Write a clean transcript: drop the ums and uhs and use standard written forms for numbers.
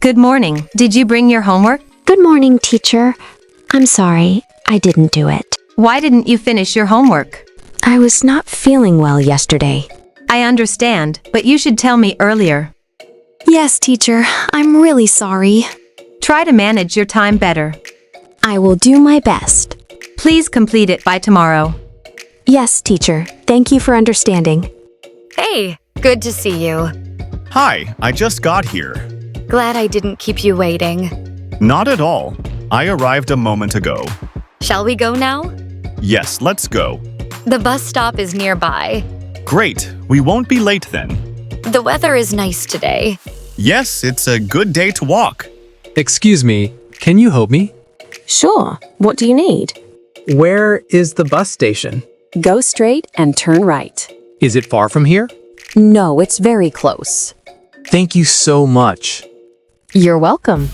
Good morning. Did you bring your homework? Good morning, teacher. I'm sorry, I didn't do it. Why didn't you finish your homework? I was not feeling well yesterday. I understand, but you should tell me earlier. Yes, teacher, I'm really sorry. Try to manage your time better. I will do my best. Please complete it by tomorrow. Yes, teacher. Thank you for understanding. Hey, good to see you. Hi, I just got here. Glad I didn't keep you waiting. Not at all. I arrived a moment ago. Shall we go now? Yes, let's go. The bus stop is nearby. Great, we won't be late then. The weather is nice today. Yes, it's a good day to walk. Excuse me, can you help me? Sure. What do you need? Where is the bus station? Go straight and turn right. Is it far from here? No, it's very close. Thank you so much. You're welcome.